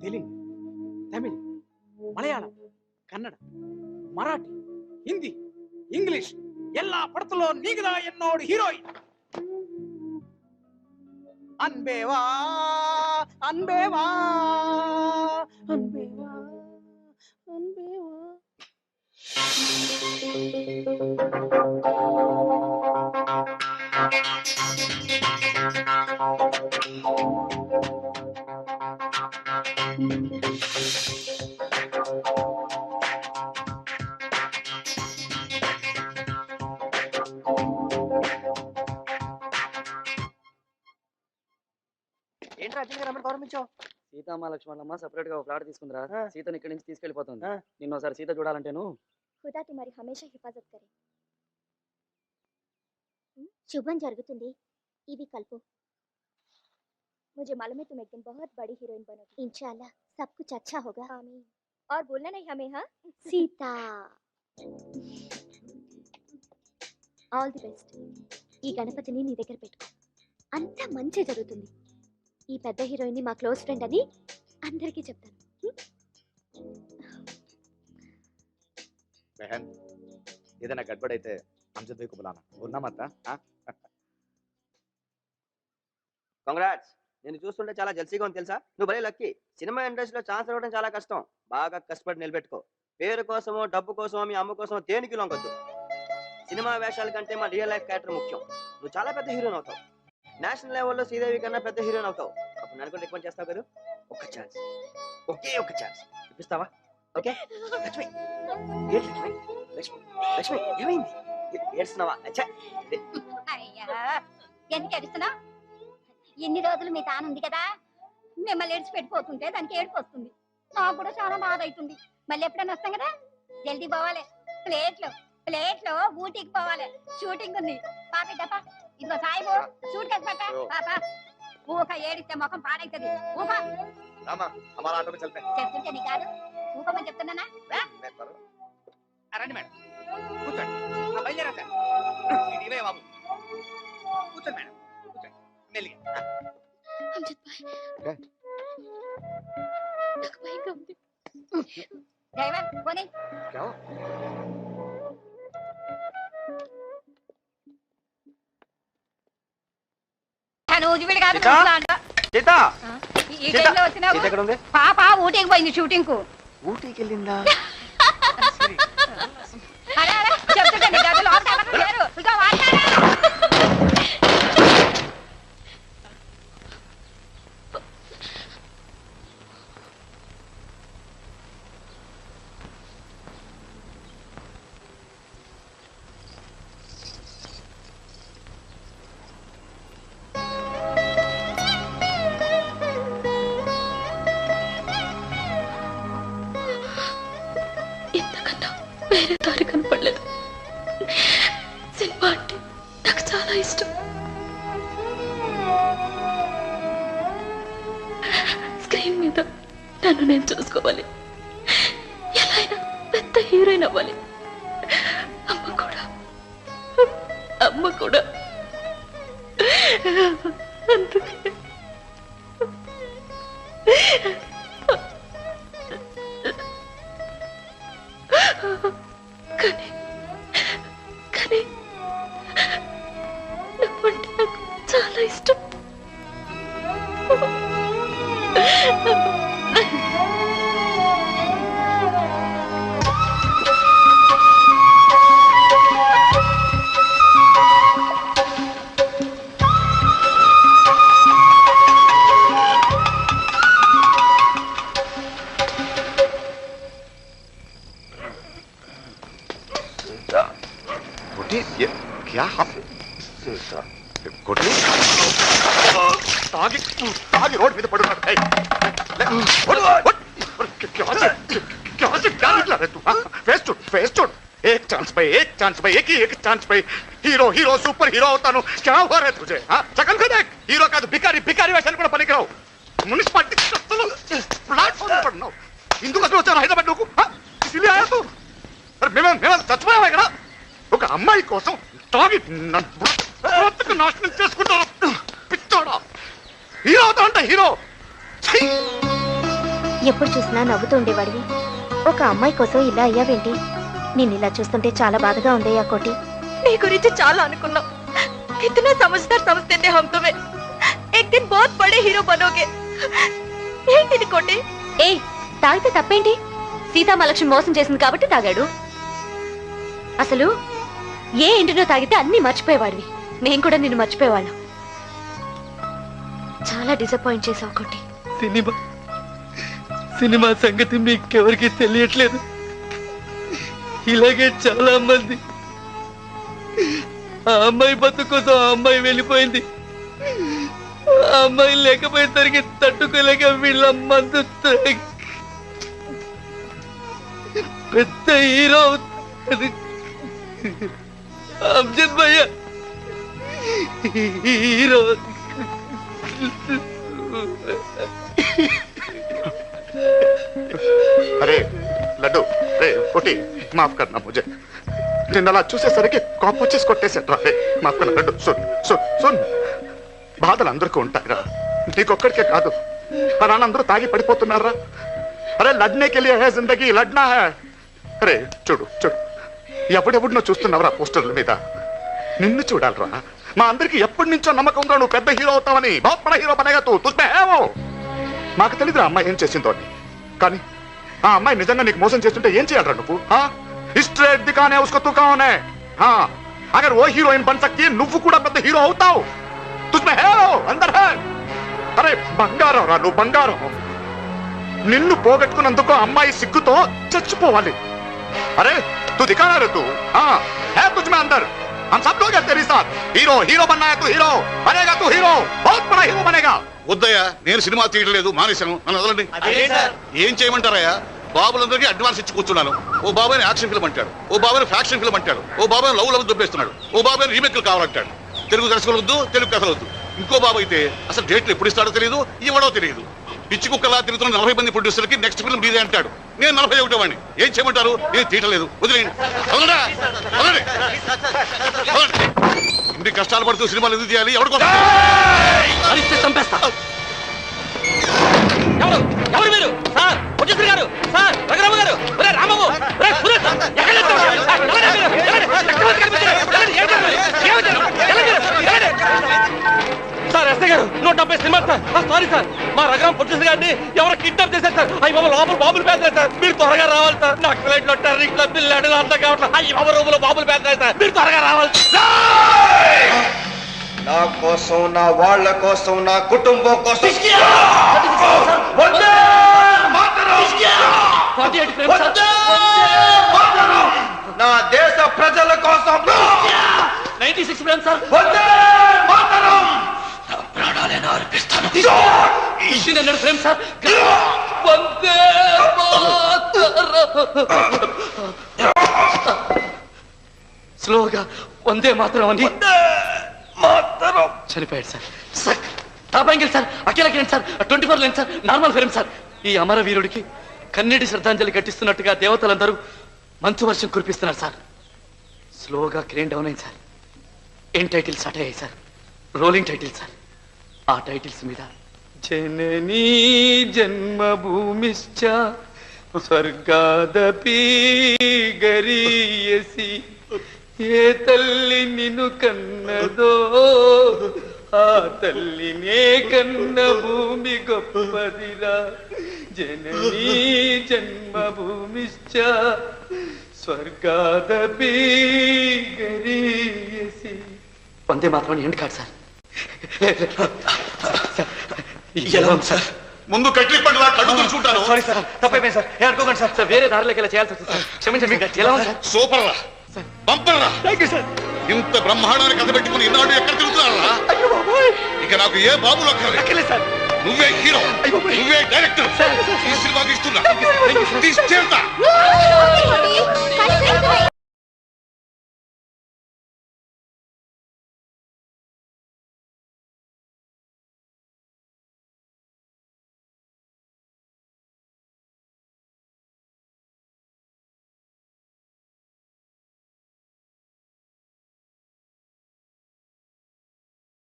Telugu, Tamil, Malayalam, Kannada, Marathi, Hindi, English எல்லா படத்துல நீங்கதான் என்னோட ஹீரோயின். அன்பே வா அன்பே வா அன்பே வா அன்பே வா. ఏంట్రా అర్జున్ రమ్మని గౌరవించావు? సీతమ్మ లక్ష్మణమ్మ సెపరేట్ గా ఫ్లాట్ తీసుకుందిరా. సీతని ఇక్కడి నుంచి తీసుకెళ్లిపోతుంది. నిన్న ఒకసారి సీత చూడాలంటేను. ఖుదా తుమారి హమేషా హిఫాజత్ కరే. శుభం జరుగుతుంది. ఇవి కల్పు. मुझे मालूम है तुम एक दिन बहुत बड़ी हीरोइन बनोगी. इंशाल्लाह सब कुछ अच्छा होगा. आमीन. और बोलना नहीं हमें. हाँ सीता. All the best. ఈ గణపతిని నీ దగ్గర పెట్టుకో. అంతా మంచి జరుగుతుంది. ఈ పెద్ద హీరోయిన్ మా క్లోజ్ ఫ్రెండ్ అని అందరికీ చెప్తాను. బహన్ ఏదైనా గడ్బడైతే అమ్జద్ భాయ్ కు బులానా. వన్నా మత. కంగ్రాట్స్. నేను చూస్తుంటే చాలా జల్సీగా ఉంది తెలుసా. నువ్వు భలే లక్కీ. సినిమా ఇండస్ట్రీలో ఛాన్స్ రావడం చాలా కష్టం. బాగా కష్టపడి నిలబెట్టుకో. పేరు కోసమో డబ్బు కోసమో మీ అమ్మ కోసమో దేనికి లొంగొద్దు. సినిమా వేషాల కంటే మా రియల్ లైఫ్ క్యారెక్టర్ ముఖ్యం. నువ్వు చాలా పెద్ద హీరోయిన్ అవుతావు. నేషనల్ లెవెల్లో శ్రీదేవి కన్నా పెద్ద హీరోయిన్ అవుతావు. అప్పుడు నన్ను కూడా రికమెండ్ చేస్తావు కదా. ఒక్క ఛాన్స్, ఒకే ఒక్క ఛాన్స్ ఇప్పిస్తావా? ఓకే లక్ష్మి. లక్ష్మి లక్ష్మి లక్ష్మి ఏమైంది? ఏడుస్తున్నావా? ఎందుకు ఏడుస్తున్నావు? ఎన్ని రోజులు మీ తాను ఉంది కదా, మిమ్మల్ని ఏడ్చి పెట్టిపోతుంటే దానికి ఏడుపు వస్తుంది. నాకు కూడా చాలా బాధ అవుతుంది. మళ్ళీ ఎప్పుడైనా వస్తాం కదా. జల్దీ పోవాలి. ప్లేట్లో ఊటీకి పోవాలి. షూటింగ్ ఉంది. పాపి డప్ప ఇదిగో సాయిబు షూట్ కేసు పెట్ట. పాపా ఊక ఏడిస్తే ముఖం పాడైతుంది. ఊక చెప్తుంటే నీ కాదు. ఊకమని చెప్తున్నానా? రండి మేడం కూర్చోండి. బయలుదేరా సార్. ఇవే బాబు కూర్చోండి మేడం. కూర్చోండి మెల్లిగా. డ్రైవర్ పోనీ. పాప ఊటీకి పోయింది షూటింగ్ కు. ఊటీకి వెళ్ళిందా? ఇంతకన్నా వేరే దారి కనపడలేదు. సినిమా అంటే నాకు చాలా ఇష్టం. స్క్రీన్ మీద నన్ను నేను చూసుకోవాలి. ఎలా అయినా పెద్ద హీరోయిన్ అవ్వాలి. అమ్మ కూడా అందుకే కానీ నువ్వంటే నాకు చాలా ఇష్టం. क्या ताकि रोड में पड़ रहा है। क्या निकला रे तू? फेस चुट एक चांस पे एक चांस पे हीरो सुपर हीरो होता नु क्या हुआ रे तुझे? चकन का देख हीरो का भिखारी वैसे కూడా పనికిరావు. మున్సిపాలిటీ प्लेटफॉर्म पर पढ़ना हिंदू का सोचा हैदराबाद लोगों इसलिए आया तू. अरे मैं सच में आया ఒక అమ్మాయి కోసం తాగి నన్ను నాశనం చేసుకుంటాను. పిచ్చోడా హీరో అవుతా అంట హీరో. ఎప్పుడు చూసినా నవ్వుతూ ఉండేవాడివి. ఒక అమ్మాయి కోసం ఇలా అయ్యావేంటి? నేను ఇలా చూస్తుంటే చాలా బాధగా ఉందయ్యా కోటి. నీ గురించి చాలా అనుకున్నాం. इतना समझदार समझते थे हम तुम्हें. एक दिन बहुत बड़े हीरो बनोगे. ఏంటిది కోటి? ఏయ్, తాగితే తప్పేంటి? సీతామహాలక్ష్మి మోసం చేసింది కాబట్టి తాగాడు. అసలు ఏ ఇంటిలో తాగితే అన్ని మర్చిపోయేవాడివి. మేం కూడా నిన్ను మర్చిపోయేవాళ్ళం. చాలా డిసప్పాయింట్ చేసావు కోటి. సినిమా సంగతి మీకెవరికి తెలియట్లేదు. ఇలాగే చాలా మంది ఆ అమ్మాయి బతుకు కోసం ఆ అమ్మాయి వెళ్ళిపోయింది. ఆ అమ్మాయి లేకపోయేసరికి తట్టుకోలేక వీళ్ళ మందు పెద్ద హీరో అవుతుంది. అమ్జద్ భయ్య హీరో. अरे लड्डू रे कोटी माफ करना मुझे నిన్నలా చూసేసరికి కోపం వచ్చేసి కొట్టేసేట్రా. మాఫ్ కన్నా లడ్డు. సున్ బాధలు అందరికీ ఉంటాయిరా, నీకొక్కడికే కాదు. మా నాన్న అందరూ తాగి పడిపోతున్నారా. అరే లడ్నేకి వెళ్ళి హే జిందగీ లడ్నా హే. అరే చూడు ఎవడెవడినో చూస్తున్నావురా పోస్టర్ల మీద. నిన్ను చూడాలరా. మా అందరికి ఎప్పటి నుంచో నమ్మకం ఉందా నువ్వు పెద్ద హీరో అవుతావని. బహుత్ బడా హీరో బనేగా తూ తుస్మే హేవో. మాకు తెలియదురా అమ్మాయి ఏం చేసిందో అని. కానీ ఆ అమ్మాయి నిజంగా నీకు మోసం చేస్తుంటే ఏం చేయాలరా నువ్వు? स्ट्रेट दिखाने उसको तू कौन है? हाँ अगर वो हीरोइन बन सकती है నువ్వు కూడా పెద్ద హీరో అవుతావు. तुझमें है वो अंदर है. अरे బంగారం రా నువ్వు, బంగారం. నిన్ను పోగొట్టుకున్నందుకు అమ్మాయి సిగ్గుతో చచ్చిపోవాలి. अरे तू दिखाना रे तू. हाँ है तुझमें अंदर. हम सब लोग हैं तेरे साथ. हीरो बनना है तू. हीरो बनेगा तू. हीरो बहुत बड़ा हीरो बनेगा. వద్దయ్యా, నేను సినిమా తీయట్లేదు, మానేశాను. నన్ను వదలండి. ఏం చేయమంటారయ్యా? బాబులందరికీ అడ్వాన్స్ ఇచ్చి కూర్చున్నాను. ఓ బాబాయ్ని యాక్షన్ ఫిల్మ్ అంటాడు, ఓ బాబాయ్ని ఫ్యాక్షన్ ఫిల్మ్ అంటాడు, ఓ బాబాయ్ని లవ్ దుబ్బేస్తున్నాడు, ఓ బాబాయ్ని రీమేక్లు కావాలంటాడు. తెలుగు దర్శకులు వద్దు, తెలుగు కథలు వద్దు. ఇంకో బాబు అయితే అసలు డేట్లు ఎప్పుడు ఇస్తాడో తెలియదు, ఇవ్వడో తెలియదు. పిచ్చి కుక్కలా తిరుగుతున్న 40 మంది ప్రొడ్యూసర్కి నెక్స్ట్ ఫిల్మ్ మీదే అంటాడు. నేను 41 వాడిని. ఏం చేయమంటారు? నేను తీయట్లేదు, వదిలేయండి. ఇన్ని కష్టాలు పడుతూ సినిమాలు ఎందుకు చేయాలి? ఎవరికోసం? ఎవరు మీరు? సార్ ప్రొడ్యూసర్ గారు, సార్ రఘురామ గారు, రామబాబు, సార్ ఎస్ఐ గారు 170 సినిమా సార్. సారీ సార్, మా రఘురామ ప్రొడ్యూసర్ గారిని ఎవరో కిడ్నాప్ చేశారు సార్. అయ్యి బాబు లోపల బాబులు పేదలేదు సార్. మీరు త్వరగా రావాలి సార్. నాకు ఫ్లైట్ లో టెర్రింగ్ లో పిల్లలు అర్థం కావట్లేదు. అయ్యి బాబు రూములో బాబులు పేదలేదు సార్. మీరు త్వరగా రావాలి. నా కోసం, నా వాళ్ళ కోసం, నా కుటుంబం కోసం నా దేశ ప్రజల కోసం 96 ఫ్రేమ్ సార్. ప్రాణాలను అర్పిస్తాను. 200 ఫ్రేమ్ సార్. వందే స్లోగా వందే మాత్రం అని చనిపోయాడు sir. Sir top angle sir, Akhila Kiran sir, 24 lens sir, normal film sir. ఈ అమరవీరుడికి కన్నీటి శ్రద్ధాంజలి కట్టిస్తున్నట్టుగా దేవతలందరూ మంచు వర్షం కురిపిస్తున్నారు సార్. స్లోగా క్రేన్ డౌన్ అయింది సార్. ఏం టైటిల్స్ స్టార్ట్ అయ్యాయి సార్. Rolling titles sir. ఆ టైటిల్స్ మీద జననీ జన్మభూమిశ్చ స్వర్గాదపి గరీయసి, ఏ తల్లి నిన్ను కన్నదో ఆ తల్లినే కన్న భూమి గొప్పదిరా. జననీ జన్మభూమిశ్చ స్వర్గాదపి గరీయసి. వందే మాత్రం ఎండ్ కాదు సార్. ఎలా ఉంది సార్? ముందు కట్లి పండుగ కళ్ళు చూసుకుంటాను. సారీ సార్, తప్పైపోయింది సార్. అనుకోకండి సార్. సార్ వేరే దారిలోకి ఇలా చేయాల్సి వస్తుంది సార్. క్షమించండి. ఎలా ఉంది సార్? సూపర్ రా, బంపర్ రా. ఇంత బ్రహ్మాండాన్ని కథ పెట్టుకుని ఇన్నాళ్ళు ఎక్కడ తిరుగుతున్నారా? ఇక నాకు ఏ బాబులు అక్కర్లేదు సార్. నువ్వే హీరో, నువ్వే డైరెక్టర్. ఈ సినిమాకి ఇస్తున్నా.